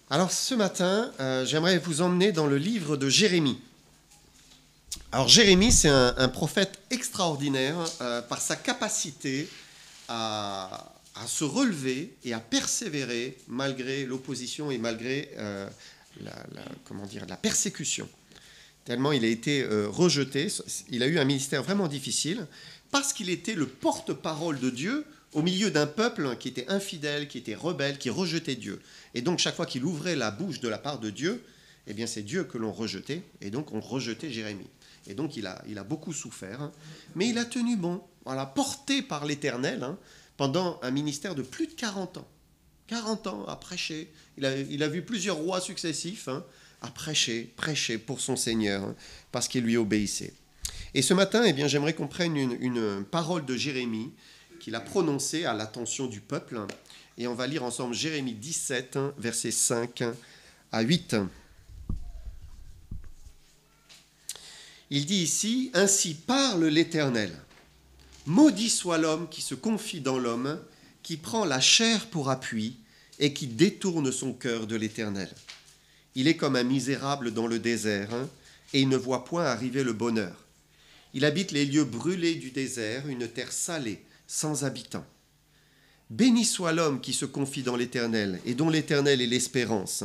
Alors ce matin, j'aimerais vous emmener dans le livre de Jérémie. Alors Jérémie, c'est un prophète extraordinaire par sa capacité à se relever et à persévérer malgré l'opposition et malgré la persécution. Tellement il a été rejeté, il a eu un ministère vraiment difficile parce qu'il était le porte-parole de Dieu au milieu d'un peuple qui était infidèle, qui était rebelle, qui rejetait Dieu. Et donc chaque fois qu'il ouvrait la bouche de la part de Dieu, eh bien c'est Dieu que l'on rejetait, et donc on rejetait Jérémie. Et donc il a beaucoup souffert, mais il a tenu bon, voilà, porté par l'Éternel, pendant un ministère de plus de 40 ans. 40 ans à prêcher. Il a vu plusieurs rois successifs à prêcher pour son Seigneur, parce qu'il lui obéissait. Et ce matin, eh bien, j'aimerais qu'on prenne une parole de Jérémie qu'il a prononcée à l'attention du peuple. Et on va lire ensemble Jérémie 17, versets 5 à 8. Il dit ici, « Ainsi parle l'Éternel. Maudit soit l'homme qui se confie dans l'homme, qui prend la chair pour appui et qui détourne son cœur de l'Éternel. Il est comme un misérable dans le désert, et il ne voit point arriver le bonheur. Il habite les lieux brûlés du désert, une terre salée, sans habitants. Béni soit l'homme qui se confie dans l'Éternel, et dont l'Éternel est l'espérance.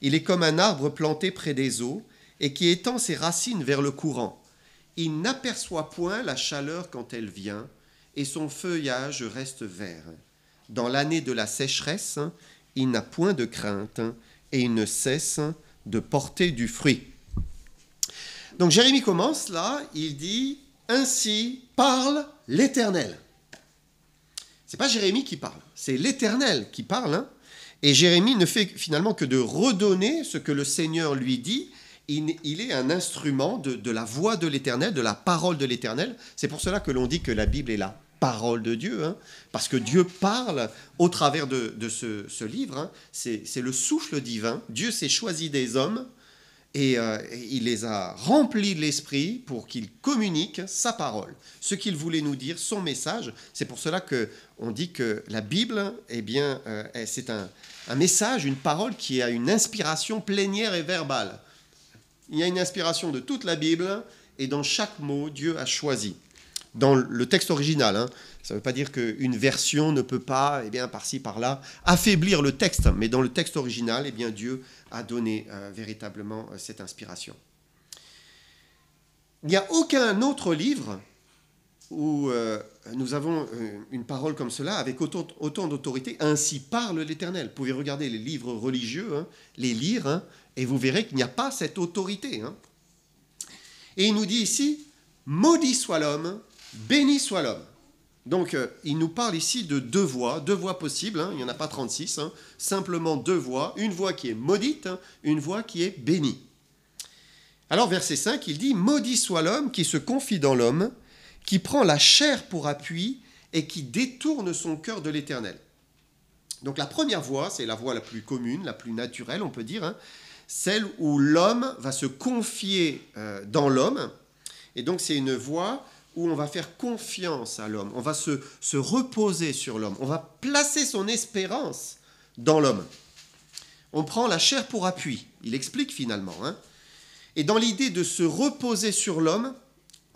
Il est comme un arbre planté près des eaux, et qui étend ses racines vers le courant. Il n'aperçoit point la chaleur quand elle vient, et son feuillage reste vert. Dans l'année de la sécheresse, il n'a point de crainte, et il ne cesse de porter du fruit. » Donc Jérémie commence là, il dit « Ainsi parle l'Éternel ». Ce n'est pas Jérémie qui parle, c'est l'Éternel qui parle. Et Jérémie ne fait finalement que de redonner ce que le Seigneur lui dit. Il est un instrument de la voix de l'Éternel, de la parole de l'Éternel. C'est pour cela que l'on dit que la Bible est la parole de Dieu, parce que Dieu parle au travers de ce livre. C'est le souffle divin. Dieu s'est choisi des hommes et il les a remplis de l'esprit pour qu'ils communiquent sa parole, ce qu'il voulait nous dire, son message. C'est pour cela qu'on dit que la Bible, eh bien, c'est un message, une parole qui a une inspiration plénière et verbale. Il y a une inspiration de toute la Bible, et dans chaque mot, Dieu a choisi. Dans le texte original, ça ne veut pas dire qu'une version ne peut pas, eh bien, par-ci, par-là, affaiblir le texte, mais dans le texte original, eh bien, Dieu a donné véritablement cette inspiration. Il n'y a aucun autre livre où nous avons une parole comme cela, avec autant d'autorité. Ainsi parle l'Éternel. Vous pouvez regarder les livres religieux, les lire, et vous verrez qu'il n'y a pas cette autorité. Et il nous dit ici, maudit soit l'homme, béni soit l'homme. Donc il nous parle ici de deux voix possibles, il n'y en a pas 36, simplement deux voix, une voix qui est maudite, une voix qui est bénie. Alors verset 5, il dit, maudit soit l'homme qui se confie dans l'homme, qui prend la chair pour appui et qui détourne son cœur de l'Éternel. Donc la première voie, c'est la voie la plus commune, la plus naturelle, on peut dire, celle où l'homme va se confier dans l'homme. Et donc c'est une voie où on va faire confiance à l'homme, on va se reposer sur l'homme, on va placer son espérance dans l'homme. On prend la chair pour appui, il explique finalement. Et dans l'idée de se reposer sur l'homme,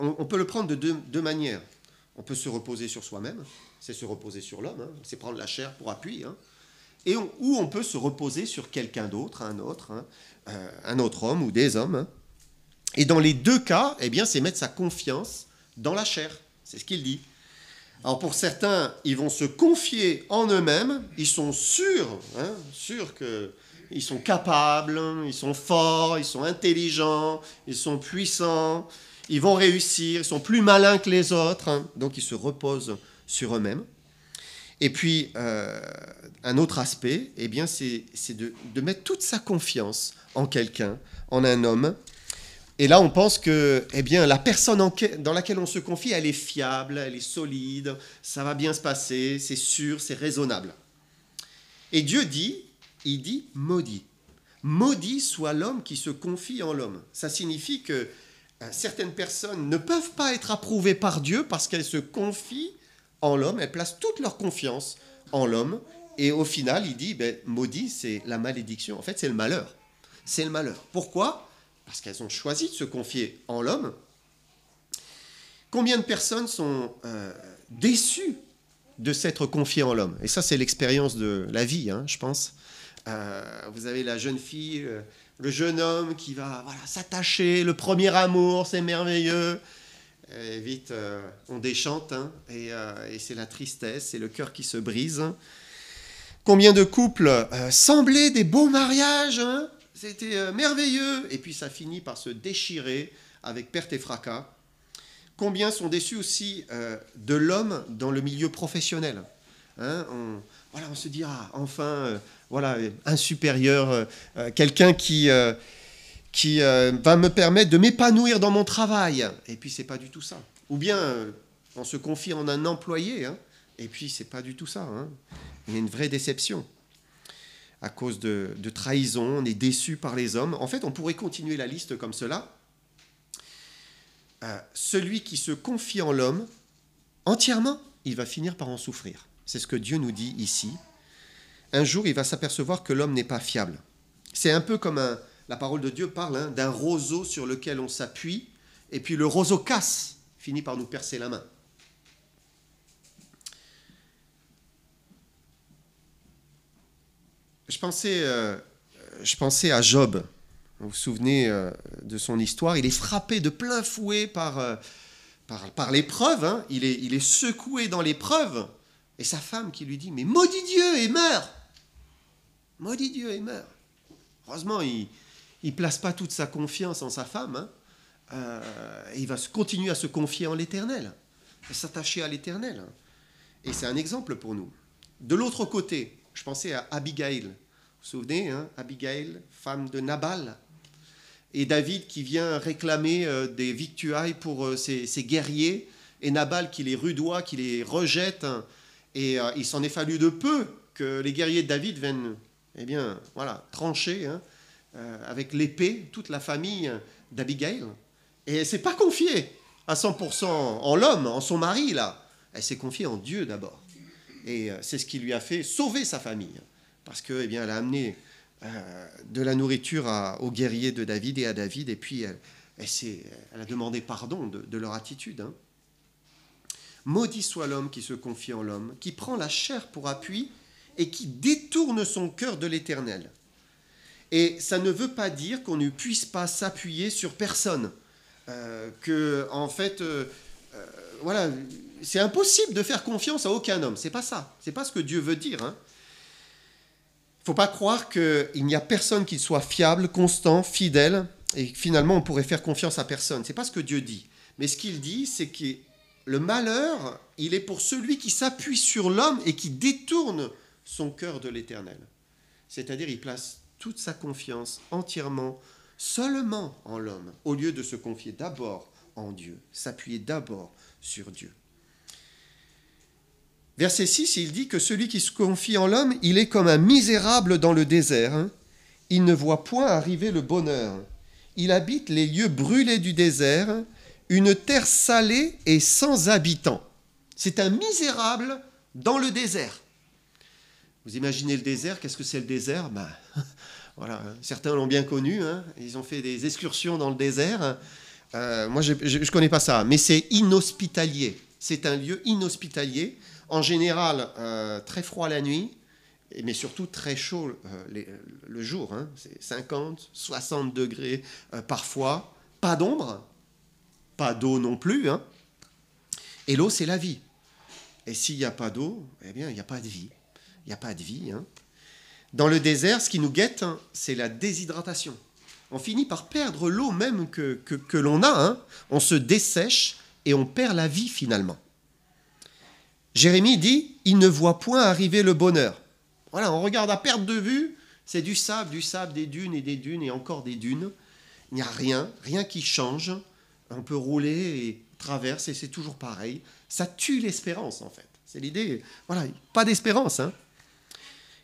on peut le prendre de deux manières. On peut se reposer sur soi-même, c'est se reposer sur l'homme, c'est prendre la chair pour appui. Ou on peut se reposer sur quelqu'un d'autre, un autre homme ou des hommes. Et dans les deux cas, eh bien, c'est mettre sa confiance dans la chair. C'est ce qu'il dit. Alors pour certains, ils vont se confier en eux-mêmes, ils sont sûrs qu'ils sont capables, ils sont forts, ils sont intelligents, ils sont puissants, ils vont réussir, ils sont plus malins que les autres, donc ils se reposent sur eux-mêmes. Et puis, un autre aspect, eh bien, c'est de mettre toute sa confiance en quelqu'un, en un homme. Et là, on pense que eh bien, la personne dans laquelle on se confie, elle est fiable, elle est solide, ça va bien se passer, c'est sûr, c'est raisonnable. Et Dieu dit, il dit maudit. Maudit soit l'homme qui se confie en l'homme. Ça signifie que certaines personnes ne peuvent pas être approuvées par Dieu parce qu'elles se confient en l'homme, elles placent toute leur confiance en l'homme Et au final, il dit, maudit, c'est la malédiction. En fait, c'est le malheur. C'est le malheur. Pourquoi? Parce qu'elles ont choisi de se confier en l'homme. Combien de personnes sont déçues de s'être confiées en l'homme? Et ça, c'est l'expérience de la vie, je pense. Vous avez la jeune fille, le jeune homme qui va s'attacher, le premier amour, c'est merveilleux. Et vite, on déchante, et c'est la tristesse, c'est le cœur qui se brise. Combien de couples semblaient des beaux mariages, c'était merveilleux, et puis ça finit par se déchirer avec perte et fracas. Combien sont déçus aussi de l'homme dans le milieu professionnel, on se dit, enfin, un supérieur, quelqu'un qui va me permettre de m'épanouir dans mon travail. Et puis, c'est pas du tout ça. Ou bien, on se confie en un employé, et puis, c'est pas du tout ça. Il y a une vraie déception. À cause de trahison, on est déçu par les hommes. En fait, on pourrait continuer la liste comme cela. Celui qui se confie en l'homme, entièrement, il va finir par en souffrir. C'est ce que Dieu nous dit ici. Un jour, il va s'apercevoir que l'homme n'est pas fiable. C'est un peu comme la parole de Dieu parle d'un roseau sur lequel on s'appuie, et puis le roseau casse, finit par nous percer la main. Je pensais à Job. Vous vous souvenez de son histoire? Il est frappé de plein fouet par l'épreuve. Il est secoué dans l'épreuve. Et sa femme qui lui dit, mais maudit Dieu et meurt. Maudit Dieu et meurt. Heureusement, il ne place pas toute sa confiance en sa femme. Et il va continuer à se confier en l'Éternel, à s'attacher à l'Éternel. Et c'est un exemple pour nous. De l'autre côté, je pensais à Abigail. Vous vous souvenez, Abigail, femme de Nabal. Et David qui vient réclamer des victuailles pour ses guerriers. Et Nabal qui les rudoie, qui les rejette. Et il s'en est fallu de peu que les guerriers de David viennent trancher avec l'épée toute la famille d'Abigail. Et elle ne s'est pas confiée à 100% en l'homme, en son mari, là. Elle s'est confiée en Dieu d'abord. Et c'est ce qui lui a fait sauver sa famille. Parce qu'elle a amené de la nourriture aux guerriers de David et à David. Et puis, elle a demandé pardon de leur attitude. Maudit soit l'homme qui se confie en l'homme, qui prend la chair pour appui et qui détourne son cœur de l'Éternel. Et ça ne veut pas dire qu'on ne puisse pas s'appuyer sur personne. C'est impossible de faire confiance à aucun homme. C'est pas ça. C'est pas ce que Dieu veut dire. Il ne faut pas croire qu'il n'y a personne qui soit fiable, constant, fidèle, et finalement on pourrait faire confiance à personne. C'est pas ce que Dieu dit. Mais ce qu'il dit, c'est que le malheur, il est pour celui qui s'appuie sur l'homme et qui détourne son cœur de l'Éternel. C'est-à-dire, il place toute sa confiance entièrement, seulement en l'homme, au lieu de se confier d'abord en Dieu, s'appuyer d'abord sur Dieu. Verset 6, il dit que celui qui se confie en l'homme, il est comme un misérable dans le désert. Il ne voit point arriver le bonheur. Il habite les lieux brûlés du désert, une terre salée et sans habitants. C'est un misérable dans le désert. Vous imaginez le désert, qu'est-ce que c'est le désert? Certains l'ont bien connu, ils ont fait des excursions dans le désert. Moi, je ne connais pas ça, mais c'est inhospitalier. C'est un lieu inhospitalier, en général très froid la nuit, mais surtout très chaud le jour. C'est 50, 60 degrés parfois, pas d'ombre, pas d'eau non plus. Et l'eau, c'est la vie. Et s'il n'y a pas d'eau, il n'y a pas de vie. Il n'y a pas de vie. Dans le désert, ce qui nous guette, c'est la déshydratation. On finit par perdre l'eau même que l'on a. On se dessèche et on perd la vie finalement. Jérémie dit, il ne voit point arriver le bonheur. On regarde à perte de vue, c'est du sable, des dunes et encore des dunes. Il n'y a rien qui change. On peut rouler et traverser, et c'est toujours pareil. Ça tue l'espérance en fait. C'est l'idée, pas d'espérance.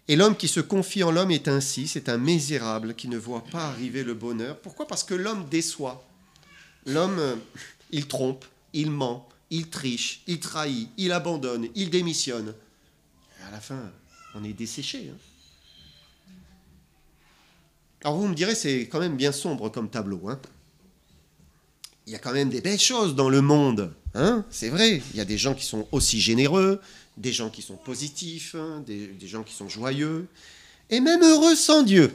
Et l'homme qui se confie en l'homme est ainsi, c'est un misérable qui ne voit pas arriver le bonheur. Pourquoi? Parce que l'homme déçoit. L'homme, il trompe, il ment, il triche, il trahit, il abandonne, il démissionne. Et à la fin, On est desséché. Hein. Alors vous me direz, c'est quand même bien sombre comme tableau. Hein. Il y a quand même des belles choses dans le monde. Hein, c'est vrai, il y a des gens qui sont aussi généreux, des gens qui sont positifs, hein, des gens qui sont joyeux, et même heureux sans Dieu.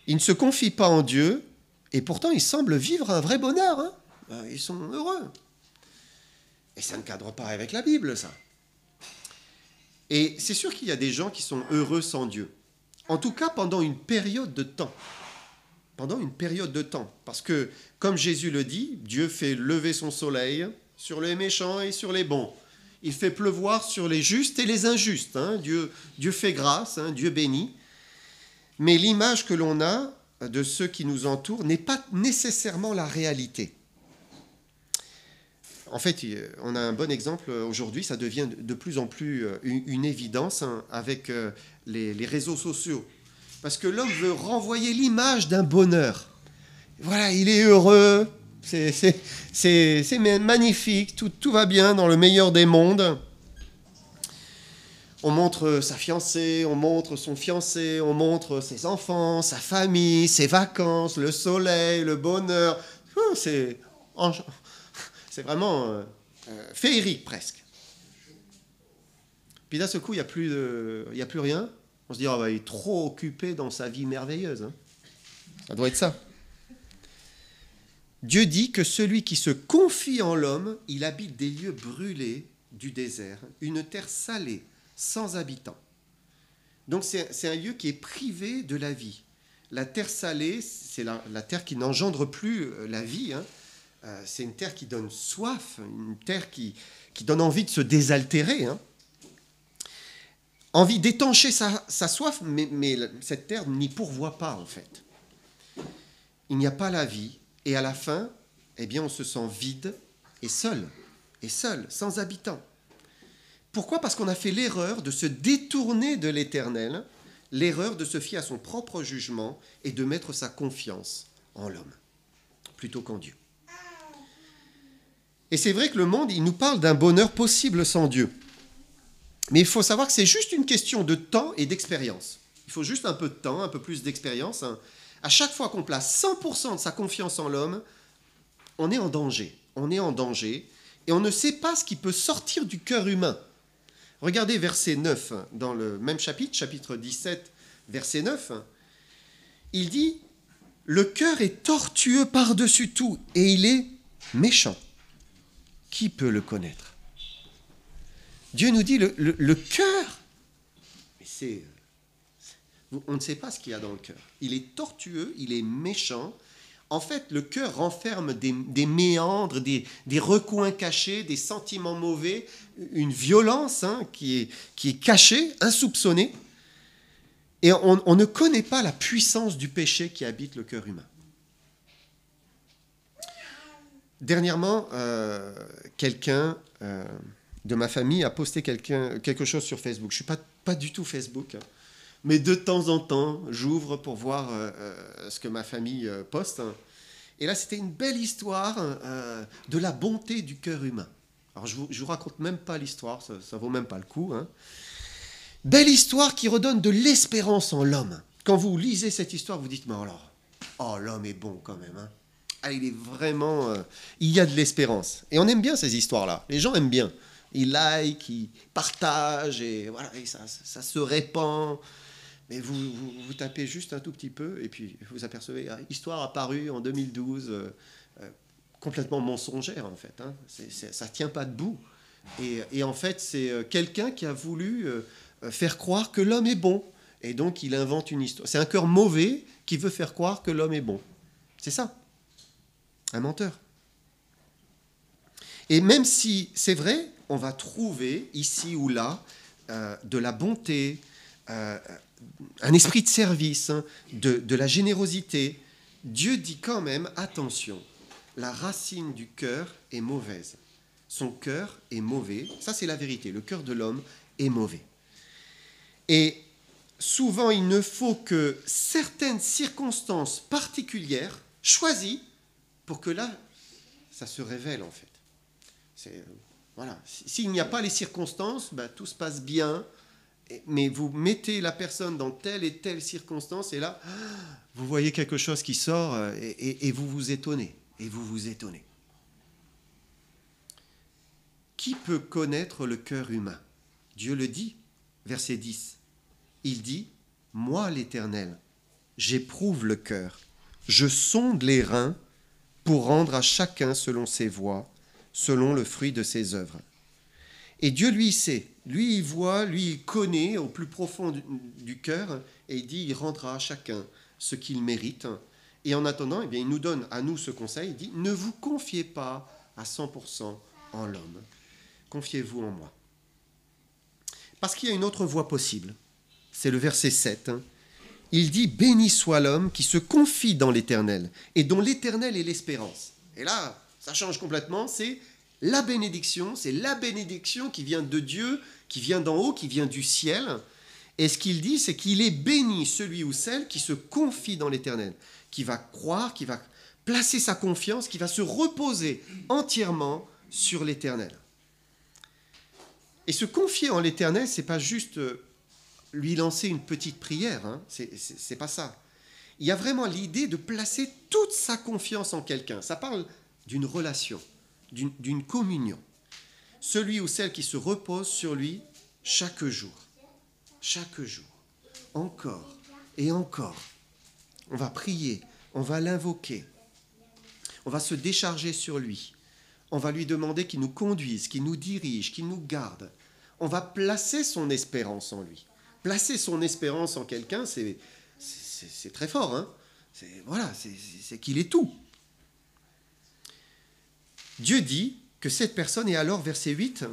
Ils ne se confient pas en Dieu, et pourtant ils semblent vivre un vrai bonheur. Hein. Ils sont heureux. Et ça ne cadre pas avec la Bible, ça. Et c'est sûr qu'il y a des gens qui sont heureux sans Dieu. En tout cas, pendant une période de temps. Pendant une période de temps. Parce que, comme Jésus le dit, Dieu fait lever son soleil sur les méchants et sur les bons. Il fait pleuvoir sur les justes et les injustes. Hein. Dieu fait grâce, hein, Dieu bénit. Mais l'image que l'on a de ceux qui nous entourent n'est pas nécessairement la réalité. En fait, on a un bon exemple aujourd'hui, ça devient de plus en plus une évidence hein, avec les réseaux sociaux. Parce que l'homme veut renvoyer l'image d'un bonheur. Voilà, il est heureux, c'est magnifique, tout va bien dans le meilleur des mondes. On montre sa fiancée, on montre son fiancé, on montre ses enfants, sa famille, ses vacances, le soleil, le bonheur. C'est vraiment féerique presque. Puis d'un seul coup, il n'y a plus rien. On se dit, oh, bah, il est trop occupé dans sa vie merveilleuse. Hein. Ça doit être ça. Dieu dit que celui qui se confie en l'homme, il habite des lieux brûlés du désert, une terre salée, sans habitants. Donc c'est un lieu qui est privé de la vie. La terre salée, c'est la terre qui n'engendre plus la vie. Hein. C'est une terre qui donne soif, une terre qui donne envie de se désaltérer. Hein. Envie d'étancher sa soif, mais cette terre n'y pourvoit pas en fait. Il n'y a pas la vie, et à la fin, eh bien, on se sent vide et seul, sans habitants. Pourquoi ? Parce qu'on a fait l'erreur de se détourner de l'Éternel, l'erreur de se fier à son propre jugement et de mettre sa confiance en l'homme, plutôt qu'en Dieu. Et c'est vrai que le monde, il nous parle d'un bonheur possible sans Dieu. Mais il faut savoir que c'est juste une question de temps et d'expérience. Il faut juste un peu de temps, un peu plus d'expérience. Hein. À chaque fois qu'on place 100% de sa confiance en l'homme, on est en danger. On est en danger et on ne sait pas ce qui peut sortir du cœur humain. Regardez verset 9, dans le même chapitre, chapitre 17, verset 9. Il dit « Le cœur est tortueux par-dessus tout et il est méchant. Qui peut le connaître ?» Dieu nous dit le cœur, mais on ne sait pas ce qu'il y a dans le cœur. Il est tortueux, il est méchant. En fait, le cœur renferme des méandres, des recoins cachés, des sentiments mauvais, une violence hein, qui est cachée, insoupçonnée. Et on ne connaît pas la puissance du péché qui habite le cœur humain. Dernièrement, quelqu'un de ma famille a posté quelque chose sur Facebook. Je ne suis pas du tout Facebook, hein, mais de temps en temps, j'ouvre pour voir ce que ma famille poste. Et là, c'était une belle histoire de la bonté du cœur humain. Alors, je vous raconte même pas l'histoire, ça vaut même pas le coup. Hein. Belle histoire qui redonne de l'espérance en l'homme. Quand vous lisez cette histoire, vous dites, mais alors, oh, l'homme est bon quand même. Hein. Ah, il est vraiment... il y a de l'espérance. Et on aime bien ces histoires-là. Les gens aiment bien. Ils like, ils partagent, et voilà, et ça se répand. Mais vous tapez juste un tout petit peu, et puis vous apercevez, histoire apparue en 2012, complètement mensongère en fait. Hein. Ça ne tient pas debout. Et en fait, c'est quelqu'un qui a voulu faire croire que l'homme est bon. Et donc, il invente une histoire. C'est un cœur mauvais qui veut faire croire que l'homme est bon. C'est ça. Un menteur. Et même si c'est vrai, on va trouver ici ou là de la bonté, un esprit de service, hein, de la générosité. Dieu dit quand même, attention, la racine du cœur est mauvaise. Son cœur est mauvais. Ça, c'est la vérité. Le cœur de l'homme est mauvais. Et souvent, il ne faut que certaines circonstances particulières choisies pour que là, ça se révèle en fait. Voilà. S'il n'y a pas les circonstances, tout se passe bien, mais vous mettez la personne dans telle et telle circonstance, et là, vous voyez quelque chose qui sort, et vous vous étonnez. Et vous vous étonnez. Qui peut connaître le cœur humain? Dieu le dit, verset 10. Il dit, « Moi, l'Éternel, j'éprouve le cœur, je sonde les reins pour rendre à chacun selon ses voies, selon le fruit de ses œuvres. » Et Dieu, lui, sait, lui, il voit, lui, il connaît au plus profond du cœur, et il dit, il rendra à chacun ce qu'il mérite. Et en attendant, eh bien, il nous donne à nous ce conseil, il dit, ne vous confiez pas à 100% en l'homme, confiez-vous en moi. Parce qu'il y a une autre voie possible, c'est le verset 7. Il dit, béni soit l'homme qui se confie dans l'Éternel, et dont l'Éternel est l'espérance. Et là, ça change complètement, c'est la bénédiction qui vient de Dieu, qui vient d'en haut, qui vient du ciel. Et ce qu'il dit, c'est qu'il est béni celui ou celle qui se confie dans l'Éternel, qui va croire, qui va placer sa confiance, qui va se reposer entièrement sur l'Éternel. Et se confier en l'Éternel, ce n'est pas juste lui lancer une petite prière, hein. C'est pas ça. Il y a vraiment l'idée de placer toute sa confiance en quelqu'un. Ça parle d'une relation, d'une communion. Celui ou celle qui se repose sur lui chaque jour, encore et encore. On va prier, on va l'invoquer, on va se décharger sur lui, on va lui demander qu'il nous conduise, qu'il nous dirige, qu'il nous garde. On va placer son espérance en lui. Placer son espérance en quelqu'un, c'est très fort, hein. C'est qu'il est tout. Dieu dit que cette personne est alors, verset 8,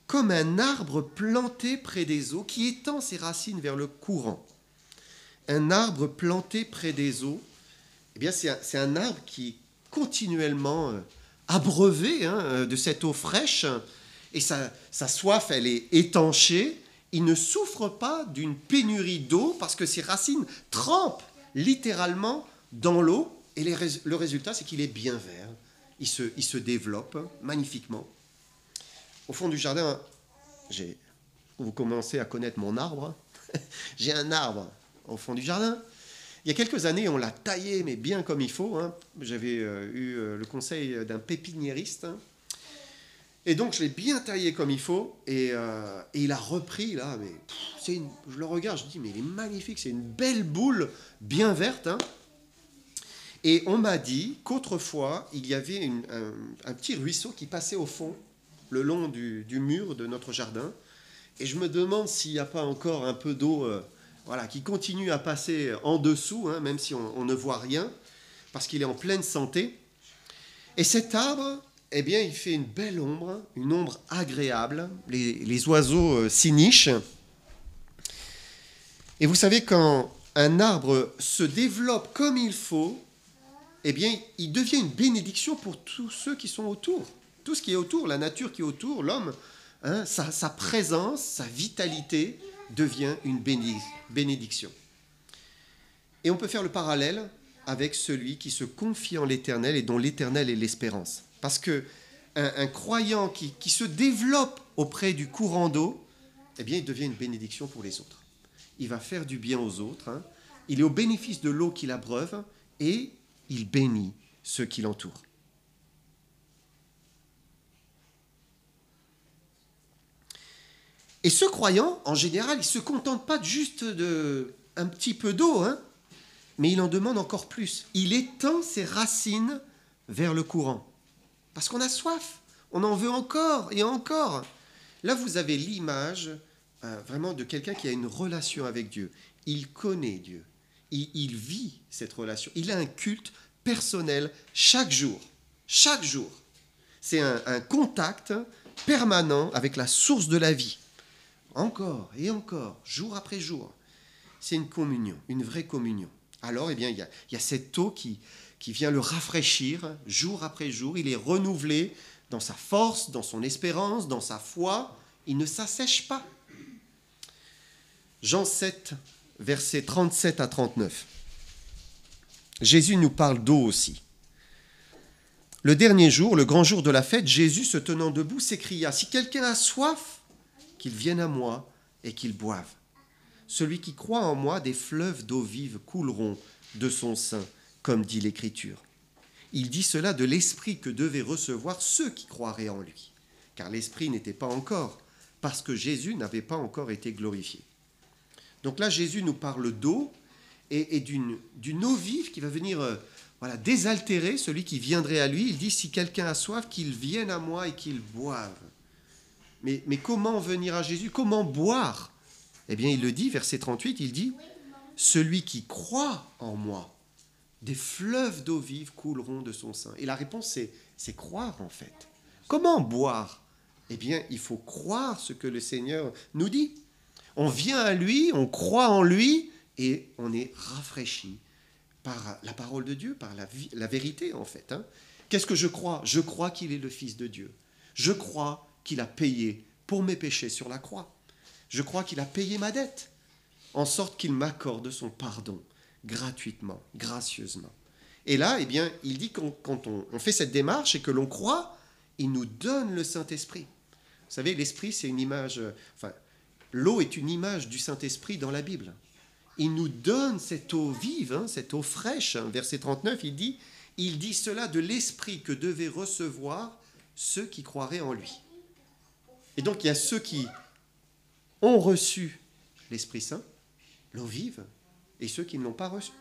comme un arbre planté près des eaux qui étend ses racines vers le courant. Un arbre planté près des eaux, eh bien c'est un arbre qui est continuellement abreuvé de cette eau fraîche, et sa soif, elle est étanchée. Il ne souffre pas d'une pénurie d'eau parce que ses racines trempent littéralement dans l'eau, et le résultat, c'est qu'il est bien vert. Il se développe magnifiquement. Au fond du jardin, vous commencez à connaître mon arbre. J'ai un arbre au fond du jardin. Il y a quelques années, on l'a taillé, mais bien comme il faut. J'avais eu le conseil d'un pépiniériste. Et donc, je l'ai bien taillé comme il faut. Et il a repris, là. Mais je le regarde, je me dis, mais il est magnifique. C'est une belle boule bien verte. Et on m'a dit qu'autrefois, il y avait un petit ruisseau qui passait au fond, le long du mur de notre jardin. Et je me demande s'il n'y a pas encore un peu d'eau qui continue à passer en dessous, même si on ne voit rien, parce qu'il est en pleine santé. Et cet arbre, eh bien, il fait une belle ombre, une ombre agréable. Les oiseaux s'y nichent. Et vous savez, quand un arbre se développe comme il faut, eh bien, il devient une bénédiction pour tous ceux qui sont autour. Tout ce qui est autour, la nature qui est autour, l'homme, sa présence, sa vitalité devient une bénédiction. Et on peut faire le parallèle avec celui qui se confie en l'Éternel et dont l'Éternel est l'espérance. Parce qu'un croyant qui se développe auprès du courant d'eau, eh bien, il devient une bénédiction pour les autres. Il va faire du bien aux autres. Il est au bénéfice de l'eau qu'il abreuve et il bénit ceux qui l'entourent. Et ce croyant, en général, il ne se contente pas juste d'un petit peu d'eau, mais il en demande encore plus. Il étend ses racines vers le courant. Parce qu'on a soif, on en veut encore et encore. Là, vous avez l'image vraiment de quelqu'un qui a une relation avec Dieu. Il connaît Dieu. Il vit cette relation. Il a un culte personnel chaque jour. Chaque jour. C'est un contact permanent avec la source de la vie. Encore et encore, jour après jour. C'est une communion, une vraie communion. Alors, eh bien, il y a cette eau qui vient le rafraîchir jour après jour. Il est renouvelé dans sa force, dans son espérance, dans sa foi. Il ne s'assèche pas. Jean 7, versets 37 à 39. Jésus nous parle d'eau aussi. Le dernier jour, le grand jour de la fête, Jésus, se tenant debout, s'écria « Si quelqu'un a soif, qu'il vienne à moi et qu'il boive. celui qui croit en moi, des fleuves d'eau vive couleront de son sein, comme dit l'Écriture. Il dit cela de l'Esprit que devaient recevoir ceux qui croiraient en lui. Car l'Esprit n'était pas encore, parce que Jésus n'avait pas encore été glorifié. Donc là, Jésus nous parle d'eau et d'une eau vive qui va venir désaltérer celui qui viendrait à lui. Il dit, si quelqu'un a soif, qu'il vienne à moi et qu'il boive. Mais comment venir à Jésus? Comment boire? Eh bien, il le dit, verset 38, il dit, celui qui croit en moi, des fleuves d'eau vive couleront de son sein. Et la réponse, c'est croire en fait. Comment boire? Eh bien, il faut croire ce que le Seigneur nous dit. On vient à lui, on croit en lui, et on est rafraîchi par la parole de Dieu, par la vérité en fait. Qu'est-ce que je crois? Je crois qu'il est le Fils de Dieu. Je crois qu'il a payé pour mes péchés sur la croix. Je crois qu'il a payé ma dette, en sorte qu'il m'accorde son pardon gratuitement, gracieusement. Et là, eh bien, il dit quand on fait cette démarche et que l'on croit, il nous donne le Saint-Esprit. Vous savez, l'Esprit, c'est une image... l'eau est une image du Saint-Esprit dans la Bible. Il nous donne cette eau vive, cette eau fraîche. Verset 39, il dit cela de l'Esprit que devaient recevoir ceux qui croiraient en lui. Et donc, il y a ceux qui ont reçu l'Esprit Saint, l'eau vive, et ceux qui ne l'ont pas reçu.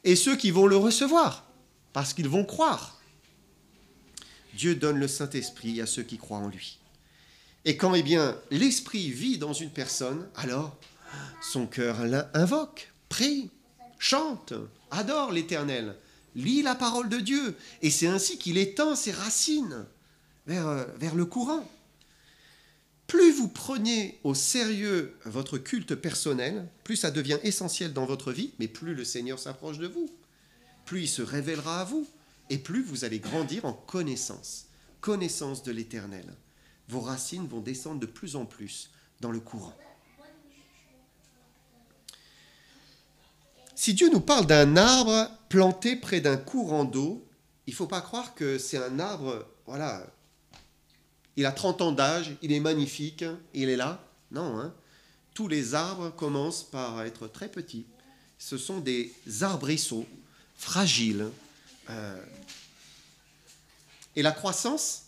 Et ceux qui vont le recevoir, parce qu'ils vont croire. Dieu donne le Saint-Esprit à ceux qui croient en lui. Et quand l'Esprit vit dans une personne, alors son cœur l'invoque, prie, chante, adore l'Éternel, lit la parole de Dieu. Et c'est ainsi qu'il étend ses racines vers le courant. Plus vous prenez au sérieux votre culte personnel, plus ça devient essentiel dans votre vie, mais plus le Seigneur s'approche de vous, plus il se révélera à vous, et plus vous allez grandir en connaissance de l'Éternel. Vos racines vont descendre de plus en plus dans le courant. Si Dieu nous parle d'un arbre planté près d'un courant d'eau, il ne faut pas croire que c'est un arbre, il a 30 ans d'âge, il est magnifique, il est là. Non, tous les arbres commencent par être très petits. Ce sont des arbrisseaux fragiles. Et la croissance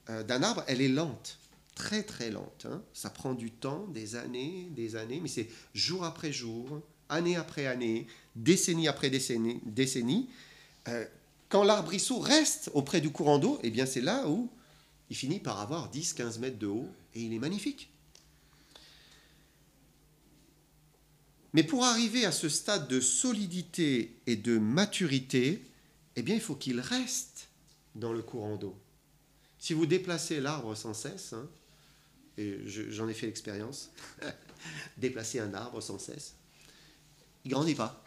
d'un arbre, elle est lente, très très lente. Ça prend du temps, des années, mais c'est jour après jour, année après année, décennie après décennie. Quand l'arbrisseau reste auprès du courant d'eau, eh bien c'est là où il finit par avoir 10-15 mètres de haut et il est magnifique. Mais pour arriver à ce stade de solidité et de maturité, eh bien il faut qu'il reste dans le courant d'eau. Si vous déplacez l'arbre sans cesse, et j'en ai fait l'expérience, déplacer un arbre sans cesse, il ne grandit pas.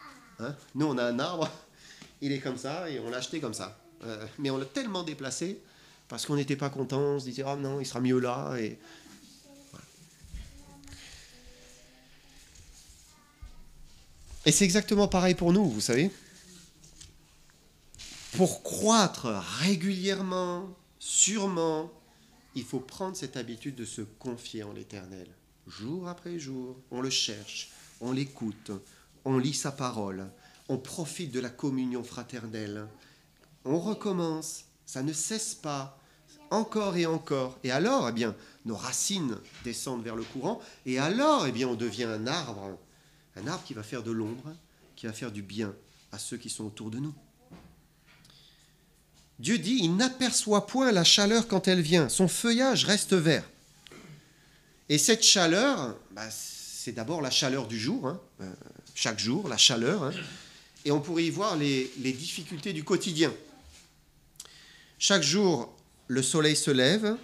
Nous, on a un arbre, il est comme ça, et on l'a acheté comme ça. Mais on l'a tellement déplacé, parce qu'on n'était pas content, on se disait, ah non, il sera mieux là. Et voilà. Et c'est exactement pareil pour nous, vous savez. Pour croître régulièrement, sûrement, il faut prendre cette habitude de se confier en l'Éternel. Jour après jour, on le cherche, on l'écoute, on lit sa parole, on profite de la communion fraternelle, on recommence, ça ne cesse pas, encore et encore. Et alors, nos racines descendent vers le courant, et alors, on devient un arbre qui va faire de l'ombre, qui va faire du bien à ceux qui sont autour de nous. Dieu dit, il n'aperçoit point la chaleur quand elle vient, son feuillage reste vert. Et cette chaleur, c'est d'abord la chaleur du jour, chaque jour, la chaleur, et on pourrait y voir les difficultés du quotidien. Chaque jour, le soleil se lève,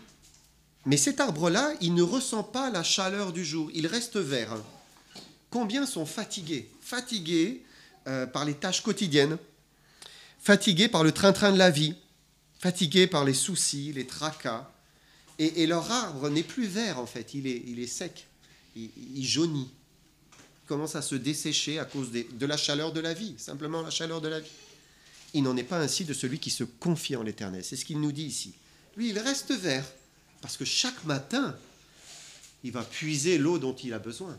mais cet arbre-là, il ne ressent pas la chaleur du jour, il reste vert. Combien sont fatigués par les tâches quotidiennes, fatigués par le train-train de la vie, fatigués par les soucis, les tracas, et leur arbre n'est plus vert en fait, il est sec, il jaunit, il commence à se dessécher à cause de la chaleur de la vie, simplement la chaleur de la vie. Il n'en est pas ainsi de celui qui se confie en l'Éternel, c'est ce qu'il nous dit ici. Lui, il reste vert, parce que chaque matin, il va puiser l'eau dont il a besoin.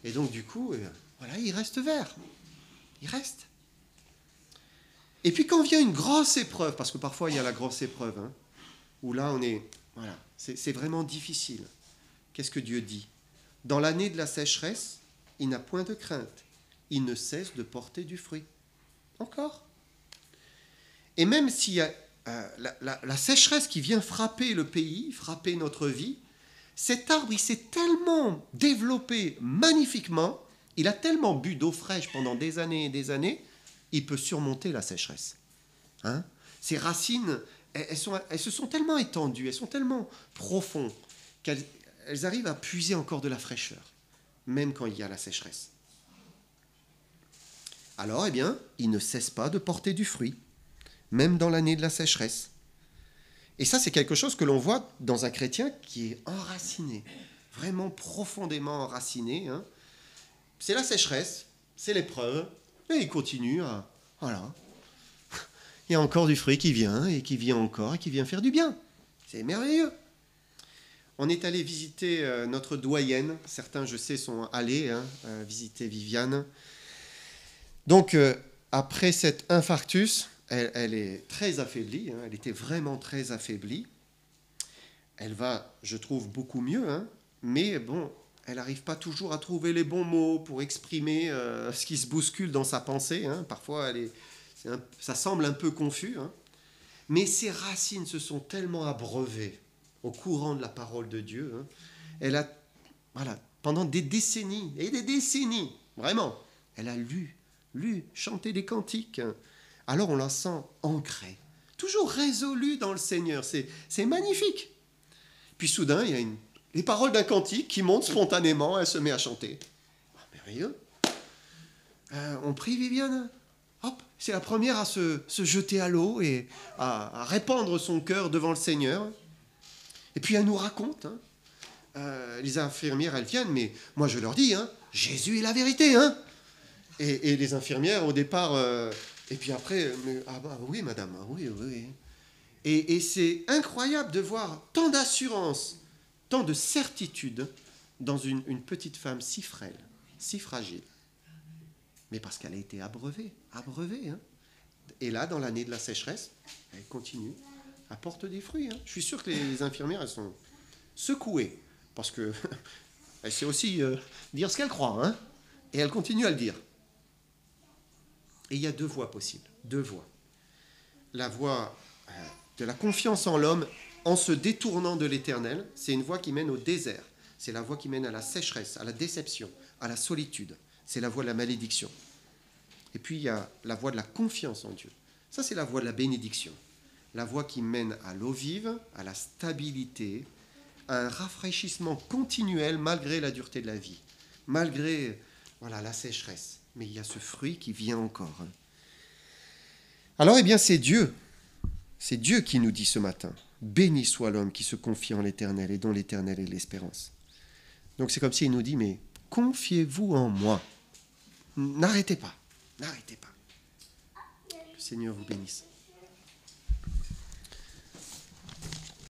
Et donc, du coup, voilà, il reste vert. Il reste. Et puis, quand vient une grosse épreuve, parce que parfois, il y a la grosse épreuve, hein, où là, on est... Voilà, c'est vraiment difficile. Qu'est-ce que Dieu dit? Dans l'année de la sécheresse, il n'a point de crainte. Il ne cesse de porter du fruit. Encore. Et même s'il y a la sécheresse qui vient frapper le pays, frapper notre vie, cet arbre, il s'est tellement développé magnifiquement, il a tellement bu d'eau fraîche pendant des années et des années, il peut surmonter la sécheresse. Hein? Ses racines, elles se sont tellement étendues, elles sont tellement profondes, qu'elles arrivent à puiser encore de la fraîcheur, même quand il y a la sécheresse. Alors, eh bien, il ne cesse pas de porter du fruit, même dans l'année de la sécheresse. Et ça, c'est quelque chose que l'on voit dans un chrétien qui est enraciné, vraiment profondément enraciné. Hein. C'est la sécheresse, c'est l'épreuve, et il continue à... Voilà. Il y a encore du fruit qui vient, et qui vient encore, et qui vient faire du bien. C'est merveilleux. On est allé visiter notre doyenne. Certains, je sais, sont allés visiter Viviane. Donc, après cet infarctus, elle est très affaiblie, hein, elle était vraiment très affaiblie. Elle va, je trouve, beaucoup mieux, hein, mais bon, elle n'arrive pas toujours à trouver les bons mots pour exprimer ce qui se bouscule dans sa pensée. Hein. Parfois, ça semble un peu confus, hein, mais ses racines se sont tellement abreuvées au courant de la parole de Dieu. Hein. Elle a, voilà, pendant des décennies, et des décennies, vraiment, elle a lu, chanté des cantiques. Alors on la sent ancrée, toujours résolue dans le Seigneur. C'est magnifique. Puis soudain, il y a les paroles d'un cantique qui montent spontanément, elle se met à chanter. Oh, merveilleux. On prie Viviane. Hop, c'est la première à se jeter à l'eau et à répandre son cœur devant le Seigneur. Et puis elle nous raconte. Hein, les infirmières, elles viennent, mais moi je leur dis, hein, Jésus est la vérité. Hein. Et les infirmières, au départ... et puis après, oui, madame, oui. Et c'est incroyable de voir tant d'assurance, tant de certitude dans une petite femme si frêle, si fragile. Mais parce qu'elle a été abreuvée. Hein. Et là, dans l'année de la sécheresse, elle continue, elle porte des fruits. Hein. Je suis sûr que les infirmières, elles sont secouées, parce qu'elle sait aussi dire ce qu'elle croit, hein, et elle continue à le dire. Et il y a deux voies possibles, deux voies. La voie de la confiance en l'homme en se détournant de l'Éternel, c'est une voie qui mène au désert. C'est la voie qui mène à la sécheresse, à la déception, à la solitude. C'est la voie de la malédiction. Et puis il y a la voie de la confiance en Dieu. Ça, c'est la voie de la bénédiction. La voie qui mène à l'eau vive, à la stabilité, à un rafraîchissement continuel malgré la dureté de la vie, malgré la sécheresse. Mais il y a ce fruit qui vient encore. Alors, eh bien, c'est Dieu qui nous dit ce matin, béni soit l'homme qui se confie en l'Éternel et dont l'Éternel est l'espérance. Donc c'est comme s'il nous dit, mais confiez-vous en moi. N'arrêtez pas. Que le Seigneur vous bénisse.